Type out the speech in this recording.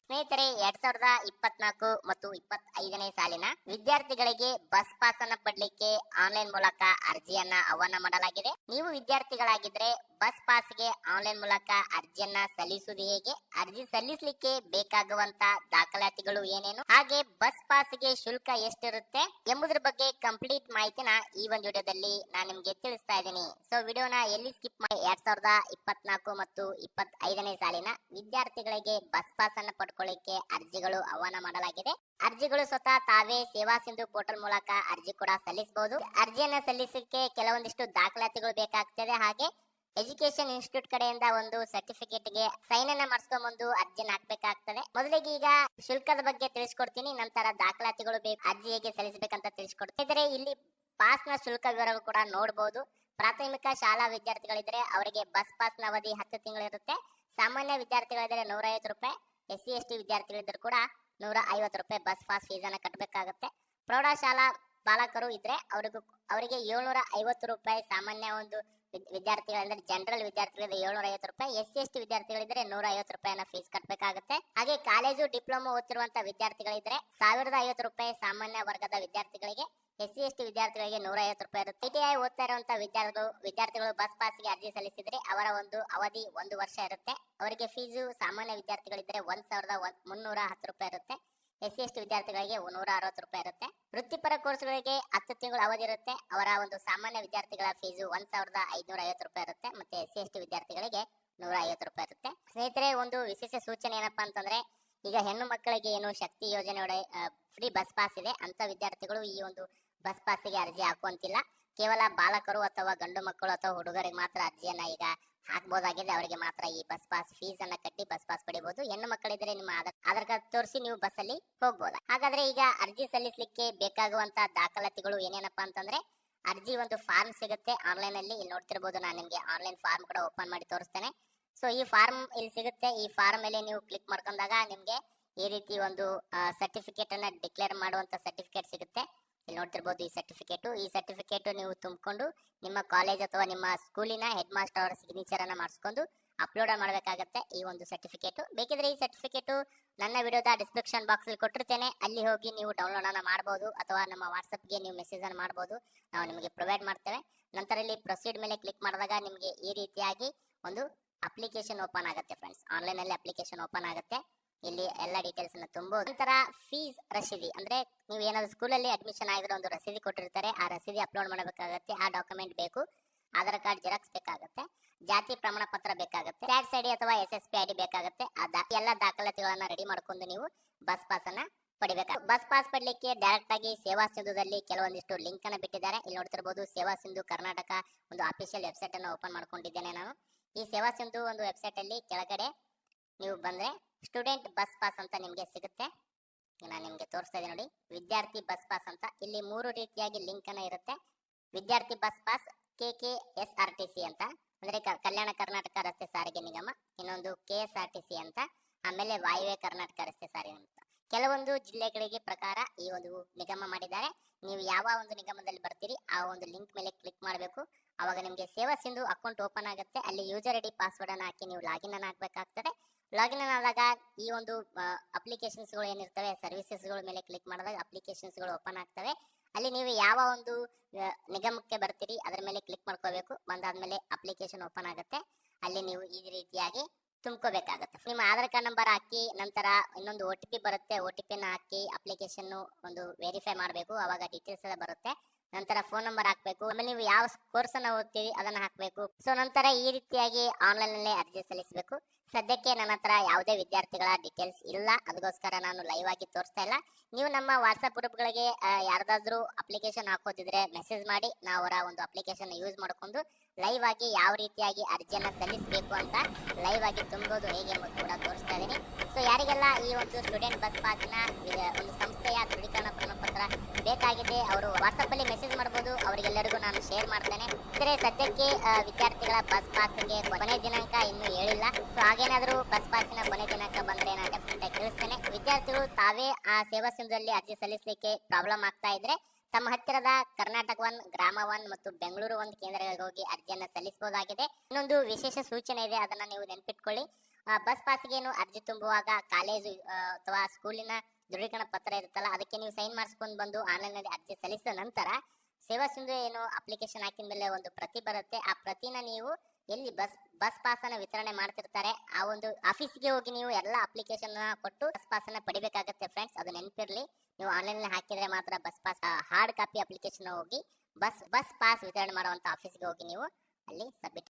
ಸ್ನೇಹಿತರೆ, 2024 ಮತ್ತು 25ನೇ ಸಾಲಿನ ವಿದ್ಯಾರ್ಥಿಗಳಿಗೆ ಬಸ್ ಪಾಸ್ ಅನ್ನ ಪಡ್ಲಿಕ್ಕೆ ಆನ್ಲೈನ್ ಮೂಲಕ ಅರ್ಜಿಯನ್ನ ಆಹ್ವಾನ ಮಾಡಲಾಗಿದೆ. ನೀವು ವಿದ್ಯಾರ್ಥಿಗಳಾಗಿದ್ರೆ ಬಸ್ ಪಾಸ್ಗೆ ಆನ್ಲೈನ್ ಮೂಲಕ ಅರ್ಜಿಯನ್ನ ಸಲ್ಲಿಸುವುದು ಹೇಗೆ, ಅರ್ಜಿ ಸಲ್ಲಿಸಲಿಕ್ಕೆ ಬೇಕಾಗುವಂತ ದಾಖಲಾತಿಗಳು ಏನೇನು, ಹಾಗೆ ಬಸ್ ಪಾಸ್ಗೆ ಶುಲ್ಕ ಎಷ್ಟಿರುತ್ತೆ ಎಂಬುದರ ಬಗ್ಗೆ ಕಂಪ್ಲೀಟ್ ಮಾಹಿತಿನ ಈ ಒಂದು ವಿಡಿಯೋದಲ್ಲಿ ನಾನು ನಿಮ್ಗೆ ತಿಳಿಸ್ತಾ ಇದ್ದೀನಿ. ಸೊ ವಿಡಿಯೋನ ಎಲ್ಲಿ ಸ್ಕಿಪ್ ಮಾಡಿ 2024 ಮತ್ತು 25ನೇ ಸಾಲಿನ ವಿದ್ಯಾರ್ಥಿಗಳಿಗೆ ಬಸ್ ಪಾಸ್ ಅನ್ನ ಪಡ್ಕೊಳ್ಳಿಕ್ಕೆ ಅರ್ಜಿಗಳು ಆಹ್ವಾನ ಮಾಡಲಾಗಿದೆ. ಅರ್ಜಿಗಳು ಸ್ವತಃ ತಾವೇ ಸೇವಾ ಸಿಂಧು ಪೋರ್ಟಲ್ ಮೂಲಕ ಅರ್ಜಿ ಕೂಡ ಸಲ್ಲಿಸಬಹುದು. ಅರ್ಜಿಯನ್ನ ಸಲ್ಲಿಸಲಿಕ್ಕೆ ಕೆಲವೊಂದಿಷ್ಟು ದಾಖಲಾತಿಗಳು ಬೇಕಾಗ್ತದೆ. ಹಾಗೆ ಎಜುಕೇಶನ್ ಇನ್ಸ್ಟಿಟ್ಯೂಟ್ ಕಡೆಯಿಂದ ಒಂದು ಸರ್ಟಿಫಿಕೇಟ್ ಗೆ ಸೈನ್ ಅನ್ನ ಮಾಡಿಸ್ಕೊಂಡ್ಬಂದು ಅರ್ಜಿನ ಹಾಕ್ಬೇಕಾಗ್ತದೆ. ಮೊದಲಿಗೆ ಈಗ ಶುಲ್ಕದ ಬಗ್ಗೆ ತಿಳಿಸ್ಕೊಡ್ತೀನಿ, ನಂತರ ದಾಖಲಾತಿಗಳು ಬೇಕು, ಅರ್ಜಿ ಹೇಗೆ ಸಲ್ಲಿಸಬೇಕಂತ ತಿಳಿಸ್ಕೊಡ್ತಿದ್ರೆ ಇಲ್ಲಿ ಪಾಸ್ ನ ಶುಲ್ಕ ವಿವರಗಳು ಕೂಡ ನೋಡಬಹುದು. ಪ್ರಾಥಮಿಕ ಶಾಲಾ ವಿದ್ಯಾರ್ಥಿಗಳಿದ್ರೆ ಅವರಿಗೆ ಬಸ್ ಪಾಸ್ ನ ಅವಧಿ 10 ತಿಂಗಳಿರುತ್ತೆ. ಸಾಮಾನ್ಯ ವಿದ್ಯಾರ್ಥಿಗಳಿದ್ರೆ 150 ರೂಪಾಯಿ, SC ST ವಿದ್ಯಾರ್ಥಿಗಳಿದ್ರು ಕೂಡ 150 ರೂಪಾಯಿ ಬಸ್ ಪಾಸ್ ಫೀಸ್ ಅನ್ನ ಕಟ್ಟಬೇಕಾಗುತ್ತೆ. ಪ್ರೌಢಶಾಲಾ ಬಾಲಕರು ಇದ್ರೆ ಅವರಿಗೆ 750 ರೂಪಾಯಿ, ಸಾಮಾನ್ಯ ಒಂದು ವಿದ್ಯಾರ್ಥಿಗಳಂದ್ರೆ ಜನರಲ್ ವಿದ್ಯಾರ್ಥಿಗಳಿದ್ರೆ 750 ರೂಪಾಯಿ, SC ST ವಿದ್ಯಾರ್ಥಿಗಳಿದ್ರೆ 150 ರೂಪಾಯಿನ ಫೀಸ್ ಕಟ್ಟಬೇಕಾಗುತ್ತೆ. ಹಾಗೆ ಕಾಲೇಜು ಡಿಪ್ಲೊಮಾ ಓದ್ತಿರುವಂತ ವಿದ್ಯಾರ್ಥಿಗಳಿದ್ರೆ 1050 ರೂಪಾಯಿ ಸಾಮಾನ್ಯ ವರ್ಗದ ವಿದ್ಯಾರ್ಥಿಗಳಿಗೆ, SC ST ವಿದ್ಯಾರ್ಥಿಗಳಿಗೆ 150 ರೂಪಾಯಿ ಇರುತ್ತೆ. ITI ಓದ್ತಾ ಇರುವಂತ ವಿದ್ಯಾರ್ಥಿಗಳು ಬಸ್ ಪಾಸ್ಗೆ ಅರ್ಜಿ ಸಲ್ಲಿಸಿದ್ರೆ ಅವರ ಒಂದು ಅವಧಿ 1 ವರ್ಷ ಇರುತ್ತೆ. ಅವರಿಗೆ ಫೀಸು ಸಾಮಾನ್ಯ ವಿದ್ಯಾರ್ಥಿಗಳಿದ್ರೆ 1310 ರೂಪಾಯಿ ಇರುತ್ತೆ. SC ST ವಿದ್ಯಾರ್ಥಿಗಳಿಗೆ 160 ರೂಪಾಯಿ ಇರುತ್ತೆ. ವೃತ್ತಿಪರ ಕೋರ್ಸ್ಗಳಿಗೆ 10 ತಿಂಗಳ ಅವಧಿ ಇರುತ್ತೆ. ಅವರ ಒಂದು ಸಾಮಾನ್ಯ ವಿದ್ಯಾರ್ಥಿಗಳ ಫೀಸು 1550 ರೂಪಾಯಿ ಇರುತ್ತೆ. ಮತ್ತೆ SC ST ವಿದ್ಯಾರ್ಥಿಗಳಿಗೆ 150 ರೂಪಾಯಿ ಇರುತ್ತೆ. ಸ್ನೇಹಿತರೆ, ಒಂದು ವಿಶೇಷ ಸೂಚನೆ ಏನಪ್ಪಾ ಅಂತಂದ್ರೆ, ಈಗ ಹೆಣ್ಣು ಮಕ್ಕಳಿಗೆ ಏನು ಶಕ್ತಿ ಯೋಜನೆ ಫ್ರೀ ಬಸ್ ಪಾಸ್ ಇದೆ ಅಂತ ವಿದ್ಯಾರ್ಥಿಗಳು ಈ ಒಂದು ಬಸ್ ಪಾಸ್ಗೆ ಅರ್ಜಿ ಹಾಕುವಂತಿಲ್ಲ. ಕೇವಲ ಬಾಲಕರು ಅಥವಾ ಗಂಡು ಮಕ್ಕಳು ಅಥವಾ ಹುಡುಗರಿಗೆ ಮಾತ್ರ ಅರ್ಜಿಯನ್ನ ಈಗ ಹಾಕಬಹುದಾಗಿದೆ. ಅವರಿಗೆ ಮಾತ್ರ ಈ ಬಸ್ ಪಾಸ್ ಫೀಸ್ ಅನ್ನ ಕಟ್ಟಿ ಬಸ್ ಪಾಸ್ ಪಡಿಬಹುದು. ಹೆಣ್ಣು ಮಕ್ಕಳಿದ್ರೆ ನಿಮ್ಮ ಆಧಾರ್ ಕಾರ್ಡ್ ತೋರಿಸಿ ನೀವು ಬಸ್ ಅಲ್ಲಿ ಹೋಗಬಹುದು. ಹಾಗಾದ್ರೆ ಈಗ ಅರ್ಜಿ ಸಲ್ಲಿಸಲಿಕ್ಕೆ ಬೇಕಾಗುವಂತ ದಾಖಲಾತಿಗಳು ಏನೇನಪ್ಪಾ ಅಂತಂದ್ರೆ, ಅರ್ಜಿ ಒಂದು ಫಾರ್ಮ್ ಸಿಗುತ್ತೆ ಆನ್ಲೈನ್ ಅಲ್ಲಿ. ಇಲ್ಲಿ ನೋಡ್ತಿರ್ಬೋದು, ನಾನು ನಿಮ್ಗೆ ಆನ್ಲೈನ್ ಫಾರ್ಮ್ ಕೂಡ ಓಪನ್ ಮಾಡಿ ತೋರಿಸ್ತೇನೆ. ಸೊ ಈ ಫಾರ್ಮ್ ಇಲ್ಲಿ ಸಿಗುತ್ತೆ. ಈ ಫಾರ್ಮ್ ಮೇಲೆ ನೀವು ಕ್ಲಿಕ್ ಮಾಡ್ಕೊಂಡಾಗ ನಿಮ್ಗೆ ಈ ರೀತಿ ಒಂದು ಸರ್ಟಿಫಿಕೇಟ್ ಅನ್ನ ಡಿಕ್ಲೇರ್ ಮಾಡುವಂತ ಸರ್ಟಿಫಿಕೇಟ್ ಸಿಗುತ್ತೆ. ಇಲ್ಲಿ ನೋಡ್ತಿರ್ಬೋದು ಈ ಸರ್ಟಿಫಿಕೇಟ್ ನೀವು ತುಂಬಿಕೊಂಡು ನಿಮ್ಮ ಕಾಲೇಜ್ ಅಥವಾ ನಿಮ್ಮ ಸ್ಕೂಲಿನ ಹೆಡ್ ಮಾಸ್ಟರ್ ಅವರ ಸಿಗ್ನೇಚರ್ ಅನ್ನ ಮಾಡಿಸ್ಕೊಂಡು ಅಪ್ಲೋಡ್ ಮಾಡಬೇಕಾಗತ್ತೆ ಈ ಒಂದು ಸರ್ಟಿಫಿಕೇಟ್. ಬೇಕಿದ್ರೆ ಈ ಸರ್ಟಿಫಿಕೇಟ್ ನನ್ನ ವಿಡಿಯೋದ ಡಿಸ್ಕ್ರಿಪ್ಷನ್ ಬಾಕ್ಸ್ ಅಲ್ಲಿ ಕೊಟ್ಟಿರ್ತೇನೆ, ಅಲ್ಲಿ ಹೋಗಿ ನೀವು ಡೌನ್ಲೋಡ್ ಅನ್ನ ಮಾಡಬಹುದು ಅಥವಾ ನಮ್ಮ ವಾಟ್ಸ್ಆಪ್ಗೆ ನೀವು ಮೆಸೇಜ್ ಅನ್ನು ಮಾಡಬಹುದು. ನಾವು ನಿಮಗೆ ಪ್ರೊವೈಡ್ ಮಾಡ್ತೇವೆ. ನಂತರ ಇಲ್ಲಿ ಪ್ರೊಸೀಡ್ ಮೇಲೆ ಕ್ಲಿಕ್ ಮಾಡಿದಾಗ ನಿಮಗೆ ಈ ರೀತಿಯಾಗಿ ಒಂದು ಅಪ್ಲಿಕೇಶನ್ ಓಪನ್ ಆಗುತ್ತೆ ಫ್ರೆಂಡ್ಸ್. ಆನ್ಲೈನ್ ಅಲ್ಲಿ ಅಪ್ಲಿಕೇಶನ್ ಓಪನ್ ಆಗುತ್ತೆ. ಇಲ್ಲಿ ಎಲ್ಲ ಡೀಟೇಲ್ಸ್ ಅನ್ನು ತುಂಬಬಹುದು. ನಂತರ ಫೀಸ್ ರಸೀದಿ, ಅಂದ್ರೆ ನೀವು ಏನಾದ್ರು ಸ್ಕೂಲಲ್ಲಿ ಅಡ್ಮಿಷನ್ ಆಗಿರೋ ಒಂದು ರಸೀದಿ ಕೊಟ್ಟಿರ್ತಾರೆ, ಆ ರಸೀದಿ ಅಪ್ಲೋಡ್ ಮಾಡಬೇಕಾಗತ್ತೆ. ಆ ಡಾಕ್ಯುಮೆಂಟ್ ಬೇಕು. ಆಧಾರ್ ಕಾರ್ಡ್ ಜೆರಾಕ್ಸ್ ಬೇಕಾಗುತ್ತೆ, ಜಾತಿ ಪ್ರಮಾಣ ಪತ್ರ ಬೇಕಾಗುತ್ತೆ, ಟ್ಯಾಕ್ಸ್ ID ಅಥವಾ SSP ID ಬೇಕಾಗುತ್ತೆ. ಎಲ್ಲ ದಾಖಲಾತಿಗಳನ್ನ ರೆಡಿ ಮಾಡ್ಕೊಂಡು ನೀವು ಬಸ್ ಪಾಸ್ ಅನ್ನ ಪಡಿಬೇಕು. ಬಸ್ ಪಾಸ್ ಪಡ್ಲಿಕ್ಕೆ ಡೈರೆಕ್ಟ್ ಆಗಿ ಸೇವಾ ಸಿಂಧುದಲ್ಲಿ ಕೆಲವೊಂದಿಷ್ಟು ಲಿಂಕ್ ಅನ್ನ ಬಿಟ್ಟಿದ್ದಾರೆ. ಇಲ್ಲಿ ನೋಡ್ತಿರ್ಬೋದು, ಸೇವಾ ಸಿಂಧು ಕರ್ನಾಟಕ ಒಂದು ಅಫಿಷಿಯಲ್ ವೆಬ್ಸೈಟ್ ಅನ್ನು ಓಪನ್ ಮಾಡ್ಕೊಂಡಿದ್ದೇನೆ ನಾನು. ಈ ಸೇವಾ ಸಿಂಧು ಒಂದು ವೆಬ್ಸೈಟ್ ಅಲ್ಲಿ ಕೆಳಗಡೆ ನೀವು ಬಂದ್ರೆ ಸ್ಟೂಡೆಂಟ್ ಬಸ್ ಪಾಸ್ ಅಂತ ನಿಮ್ಗೆ ಸಿಗುತ್ತೆ. ನಾನು ನಿಮ್ಗೆ ತೋರಿಸ್ತಾ ಇದ್ದೀನಿ ನೋಡಿ, ವಿದ್ಯಾರ್ಥಿ ಬಸ್ ಪಾಸ್ ಅಂತ. ಇಲ್ಲಿ 3 ರೀತಿಯಾಗಿ ಲಿಂಕ್ ಅನ್ನ ಇರುತ್ತೆ. ವಿದ್ಯಾರ್ಥಿ ಬಸ್ ಪಾಸ್ KKSRTC ಅಂತ, ಅಂದ್ರೆ ಕಲ್ಯಾಣ ಕರ್ನಾಟಕ ರಸ್ತೆ ಸಾರಿಗೆ ನಿಗಮ. ಇನ್ನೊಂದು KSRTC ಅಂತ, ಆಮೇಲೆ ವಾಯುವ್ಯ ಕರ್ನಾಟಕ ರಸ್ತೆ ಸಾರಿಗೆ ಅಂತ. ಕೆಲವೊಂದು ಜಿಲ್ಲೆಗಳಿಗೆ ಪ್ರಕಾರ ಈ ಒಂದು ನಿಗಮ ಮಾಡಿದ್ದಾರೆ. ನೀವು ಯಾವ ಒಂದು ನಿಗಮದಲ್ಲಿ ಬರ್ತೀರಿ ಆ ಒಂದು ಲಿಂಕ್ ಮೇಲೆ ಕ್ಲಿಕ್ ಮಾಡಬೇಕು. ಅವಾಗ ನಿಮ್ಗೆ ಸೇವಾ ಸಿಂಧು ಅಕೌಂಟ್ ಓಪನ್ ಆಗುತ್ತೆ. ಅಲ್ಲಿ ಯೂಸರ್ ID ಪಾಸ್ವರ್ಡ್ ಅನ್ನ ಹಾಕಿ ನೀವು ಲಾಗಿನ್ ಅನ್ನ ಹಾಕಬೇಕಾಗ್ತದೆ. ಲಾಗಿನ್ ಆದಾಗ ಈ ಒಂದು ಅಪ್ಲಿಕೇಶನ್ಸ್ ಗಳು ಏನಿರ್ತವೆ, ಸರ್ವಿಸಸ್ ಗಳ ಮೇಲೆ ಕ್ಲಿಕ್ ಮಾಡಿದಾಗ ಅಪ್ಲಿಕೇಶನ್ಸ್ ಗಳು ಓಪನ್ ಆಗ್ತವೆ. ಅಲ್ಲಿ ನೀವು ಯಾವ ಒಂದು ನಿಗಮಕ್ಕೆ ಬರ್ತೀರಿ ಅದರ ಮೇಲೆ ಕ್ಲಿಕ್ ಮಾಡ್ಕೋಬೇಕು. ಬಂದಾದ್ಮೇಲೆ ಅಪ್ಲಿಕೇಶನ್ ಓಪನ್ ಆಗುತ್ತೆ. ಅಲ್ಲಿ ನೀವು ಈ ರೀತಿಯಾಗಿ ತುಂಬ್ಕೋಬೇಕಾಗತ್ತೆ. ನಿಮ್ಮ ಆಧಾರ್ ಕಾರ್ಡ್ ನಂಬರ್ ಹಾಕಿ, ನಂತರ ಇನ್ನೊಂದು OTP ಬರುತ್ತೆ. OTP ನ ಹಾಕಿ ಅಪ್ಲಿಕೇಶನ್ ಒಂದು ವೆರಿಫೈ ಮಾಡಬೇಕು. ಅವಾಗ ಡೀಟೇಲ್ಸ್ ಎಲ್ಲ ಬರುತ್ತೆ. ನಂತರ ಫೋನ್ ನಂಬರ್ ಹಾಕ್ಬೇಕು. ಆಮೇಲೆ ನೀವು ಯಾವ ಕೋರ್ಸ್ ಅನ್ನ ಓದ್ತೀರಿ ಅದನ್ನ ಹಾಕ್ಬೇಕು. ಸೊ ನಂತರ ಈ ರೀತಿಯಾಗಿ ಆನ್ಲೈನ್ ನಲ್ಲಿ ಅರ್ಜಿ ಸಲ್ಲಿಸಬೇಕು. ಸದ್ಯಕ್ಕೆ ನನ್ನ ಹತ್ರ ಯಾವುದೇ ವಿದ್ಯಾರ್ಥಿಗಳ ಡೀಟೇಲ್ಸ್ ಇಲ್ಲ, ಅದಕ್ಕೋಸ್ಕರ ನಾನು ಲೈವ್ ಆಗಿ ತೋರಿಸ್ತಾ ಇಲ್ಲ. ನೀವು ನಮ್ಮ ವಾಟ್ಸ್ಆಪ್ ಗ್ರೂಪ್ಗಳಿಗೆ ಯಾರ್ದಾದ್ರೂ ಅಪ್ಲಿಕೇಶನ್ ಹಾಕೋದಿದ್ರೆ ಮೆಸೇಜ್ ಮಾಡಿ, ನಾವು ಅವರ ಒಂದು ಅಪ್ಲಿಕೇಶನ್ ಯೂಸ್ ಮಾಡ್ಕೊಂಡು ಲೈವ್ ಆಗಿ ಯಾವ ರೀತಿಯಾಗಿ ಅರ್ಜಿಯನ್ನ ಸಲ್ಲಿಸಬೇಕು ಅಂತ ಲೈವ್ ಆಗಿ ತುಂಬೋದು ಹೇಗೆ ಎಂಬುದು ಕೂಡ ತೋರಿಸ್ತಾ ಇದ್ದೀನಿ. ಸೊ ಯಾರಿಗೆಲ್ಲ ಈ ಒಂದು ಸ್ಟೂಡೆಂಟ್ ಬಸ್ ಪಾಸ್ನ ಒಂದು ಸಂಸ್ಥೆಯ ದೃಢೀಕರಣ ಪ್ರಮಾಣಪತ್ರ ಬೇಕಾಗಿದೆ ಅವರು ವಾಟ್ಸ್ಆಪ್ ಅಲ್ಲಿ ಮೆಸೇಜ್ ಮಾಡಬಹುದು. ಅವರಿಗೆಲ್ಲರಿಗೂ ನಾನು ಶೇರ್ ಮಾಡ್ತೇನೆ. ಆದರೆ ಸದ್ಯಕ್ಕೆ ವಿದ್ಯಾರ್ಥಿಗಳ ಬಸ್ ಪಾಸ್ಗೆ ಕೊನೆ ದಿನಾಂಕ ಇನ್ನೂ ಹೇಳಿಲ್ಲ. ಸೊ ಹಾಗೇನಾದ್ರೂ ಬಸ್ ಪಾಸಿನ ಕೊನೆ ದಿನಾಂಕ ಬಂದ್ರೆ ನಾನು ಡೆಫಿನೆಟ್ ಆಗಿ ತಿಳಿಸ್ತೇನೆ. ವಿದ್ಯಾರ್ಥಿಗಳು ತಾವೇ ಆ ಸೇವಾ ಸಿಂಧುದಲ್ಲಿ ಅರ್ಜಿ ಸಲ್ಲಿಸಲಿಕ್ಕೆ ಪ್ರಾಬ್ಲಮ್ ಆಗ್ತಾ ಇದ್ರೆ ತಮ್ಮ ಹತ್ತಿರದ ಕರ್ನಾಟಕ 1, ಗ್ರಾಮ 1 ಮತ್ತು ಬೆಂಗಳೂರು 1 ಕೇಂದ್ರಗಳಿಗೆ ಹೋಗಿ ಅರ್ಜಿಯನ್ನ ಸಲ್ಲಿಸಬಹುದಾಗಿದೆ. ಇನ್ನೊಂದು ವಿಶೇಷ ಸೂಚನೆ ಇದೆ, ಅದನ್ನ ನೀವು ನೆನಪಿಟ್ಕೊಳ್ಳಿ. ಬಸ್ ಪಾಸ್ಗೆ ಏನು ಅರ್ಜಿ ತುಂಬುವಾಗ ಕಾಲೇಜು ಅಥವಾ ಸ್ಕೂಲಿನ ದೃಢೀಕರಣ ಪತ್ರ ಇರುತ್ತಲ್ಲ, ಅದಕ್ಕೆ ನೀವು ಸೈನ್ ಮಾಡಿಸ್ಕೊಂಡು ಬಂದು ಆನ್ಲೈನ್ ನಲ್ಲಿ ಅರ್ಜಿ ಸಲ್ಲಿಸಿದ ನಂತರ ಸೇವಾ ಸಿಂಧು ಏನು ಅಪ್ಲಿಕೇಶನ್ ಹಾಕಿದ ಮೇಲೆ ಒಂದು ಪ್ರತಿ ಬರುತ್ತೆ. ಆ ಪ್ರತಿನ ನೀವು ಎಲ್ಲಿ ಬಸ್ ಪಾಸ್ ಅನ್ನ ವಿತರಣೆ ಮಾಡ್ತಿರ್ತಾರೆ ಆ ಒಂದು ಆಫೀಸ್ಗೆ ಹೋಗಿ ನೀವು ಎಲ್ಲ ಅಪ್ಲಿಕೇಶನ್ ಕೊಟ್ಟು ಬಸ್ ಪಾಸ್ ಅನ್ನ ಪಡಿಬೇಕಾಗುತ್ತೆ ಫ್ರೆಂಡ್ಸ್. ಅದು ನೆನಪಿರ್ಲಿ. ನೀವು ಆನ್ಲೈನ್ ನಲ್ಲಿ ಹಾಕಿದ್ರೆ ಮಾತ್ರ bus pass hard copy application ಹೋಗಿ ಬಸ್ ಪಾಸ್ ವಿತರಣೆ ಮಾಡುವಂತ ಆಫೀಸ್ಗೆ ಹೋಗಿ ನೀವು ಅಲ್ಲಿ ಸಬ್ಮಿಟ್